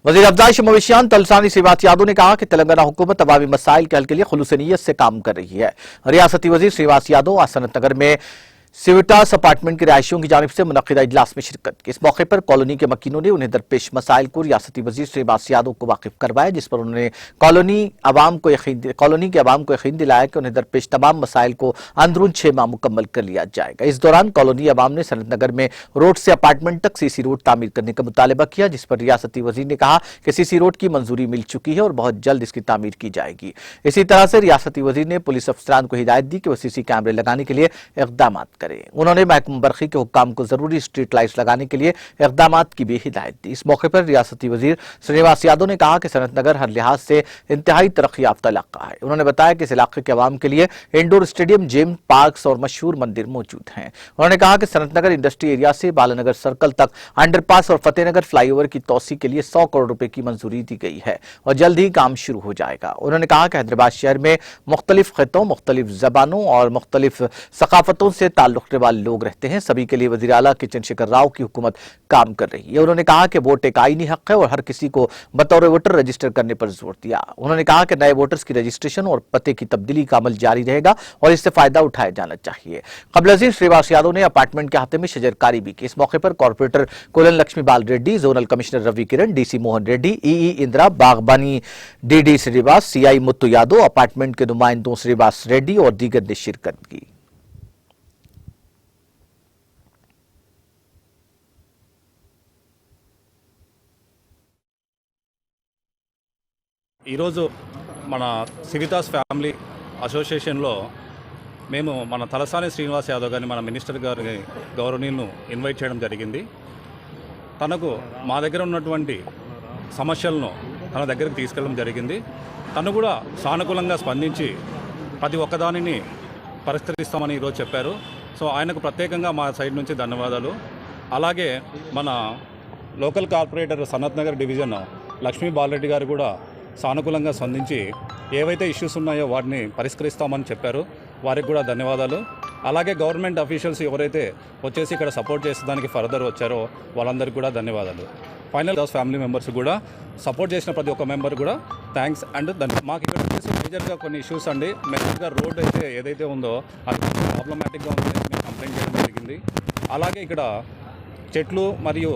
वज़ीर अफ़ज़ाल मवेशियान तलसानी श्रीवास यादव ने कहा कि तेलंगाना हुकूमत अवामी मसाइल के हल के लिए खुलूस नीयत से काम कर रही है। रियासती वज़ीर श्रीवास यादव आज सनत नगर में सिविटास अपार्टमेंट के रिहायशियों की जानिब से मुनक्किदा इजलास में शिरकत की। इस मौके पर कॉलोनी के मकीनों ने उन्हें दरपेश मसाइल को रियासती वज़ीर श्रीवास यादव को वाकिफ करवाया, जिस पर उन्होंने कॉलोनी के अवाम को यकीन दिलाया कि उन्हें दरपेश तमाम मसाइल को अंदरून 6 माह मुकम्मल कर लिया जाएगा। इस दौरान कॉलोनी अवाम ने सनत नगर में रोड से अपार्टमेंट तक सीसी रोड तामीर करने का मुतालबा किया, जिस पर रियासती वज़ीर ने कहा कि सीसी रोड की मंजूरी मिल चुकी है और बहुत जल्द इसकी तामीर की जाएगी। इसी तरह से रियासती वज़ीर ने पुलिस अफसरान को हिदायत दी कि वो सीसी कैमरे लगाने के लिए इक़दाम करें। उन्होंने महकमा बरखी के हुक्काम को जरूरी स्ट्रीट लाइट्स लगाने के लिए इक़दाम की भी हिदायत दी। इस मौके पर रियासती वज़ीर श्रीवास यादव ने कहा कि सनत नगर हर लिहाज से इंतहाई तरक्की याफ्ता इलाका है। उन्होंने बताया कि इस इलाके के अवाम के लिए इंडोर स्टेडियम, जिम, पार्क्स और मशहूर मंदिर मौजूद हैं। उन्होंने कहा कि सनत नगर इंडस्ट्री एरिया से बालानगर सर्कल तक अंडरपास और फतेहनगर फ्लाईओवर की तोसी के लिए 100 करोड़ रुपए की मंजूरी दी गई है और जल्द ही काम शुरू हो जाएगा। उन्होंने कहा कि हैदराबाद शहर में मुख्तलिफ खितों, मुख्तलिफ जबानों और मुख्तलिफ सकाफतों से ताल्लुक वाले लोग रहते हैं। सभी के लिए वज़ीर आला के चंद्रशेखर राव की हुकूमत काम कर रही है। उन्होंने कहा कि वोट एक आईनी हक है और हर किसी को बतौर वोटर रजिस्टर करने पर जोर दिया। उन्होंने कहा कि नए वोटर्स की रजिस्ट्रेशन और पते की तब्दीली का अमल जारी रहेगा और इससे फायदा उठाया जाना चाहिए। कबल अज़ीज़ श्रीवास यादव ने अपार्टमेंट के अहाते में शजरकारी भी की। इस मौके पर कॉर्पोरेटर कोलन लक्ष्मी बाल रेड्डी, जोनल कमिश्नर रवि किरण, डीसी मोहन रेड्डी, ई इंदिरा, बागबानी DD Shrivas, CI Muthu Yadav, apartment के नुमाइंदों श्रीवास रेड्डी और दीगर ने शिरकत की। ఈరోజు మన సివితాస్ ఫ్యామిలీ అసోసియేషన్లో మేము మన తలసాని శ్రీనివాస్ యాదవ్ గారిని, మన మినిస్టర్ గారిని, గౌరవనీయులను ఇన్వైట్ చేయడం జరిగింది. తనకు మా దగ్గర ఉన్నటువంటి సమస్యలను తన దగ్గరికి తీసుకెళ్ళడం జరిగింది. తను కూడా సానుకూలంగా స్పందించి ప్రతి ఒక్కదానిని పరిష్కరిస్తామని ఈరోజు చెప్పారు. సో ఆయనకు ప్రత్యేకంగా మా సైడ్ నుంచి ధన్యవాదాలు. అలాగే మన local corporator Sanath Nagar division Lakshmi Bala Reddy గారు కూడా సానుకూలంగా స్పందించి ఏవైతే ఇష్యూస్ ఉన్నాయో వాటిని పరిష్కరిస్తామని చెప్పారు. వారికి కూడా ధన్యవాదాలు. అలాగే గవర్నమెంట్ అఫీషియల్స్ ఎవరైతే వచ్చేసి ఇక్కడ సపోర్ట్ చేసేదానికి ఫర్దర్ వచ్చారో వాళ్ళందరికీ కూడా ధన్యవాదాలు. ఫైనల్ ఫ్యామిలీ మెంబర్స్ కూడా సపోర్ట్ చేసిన ప్రతి ఒక్క మెంబర్ కూడా థ్యాంక్స్ అండ్ మాకు ఇక్కడ వచ్చేసి మేజర్గా కొన్ని ఇష్యూస్ అండి. మేజర్గా రోడ్ అయితే ఏదైతే ఉందో అది ప్రాబ్లమాటిక్గా ఉందని మేము కంప్లైంట్ చేయడం జరిగింది. అలాగే ఇక్కడ చెట్లు మరియు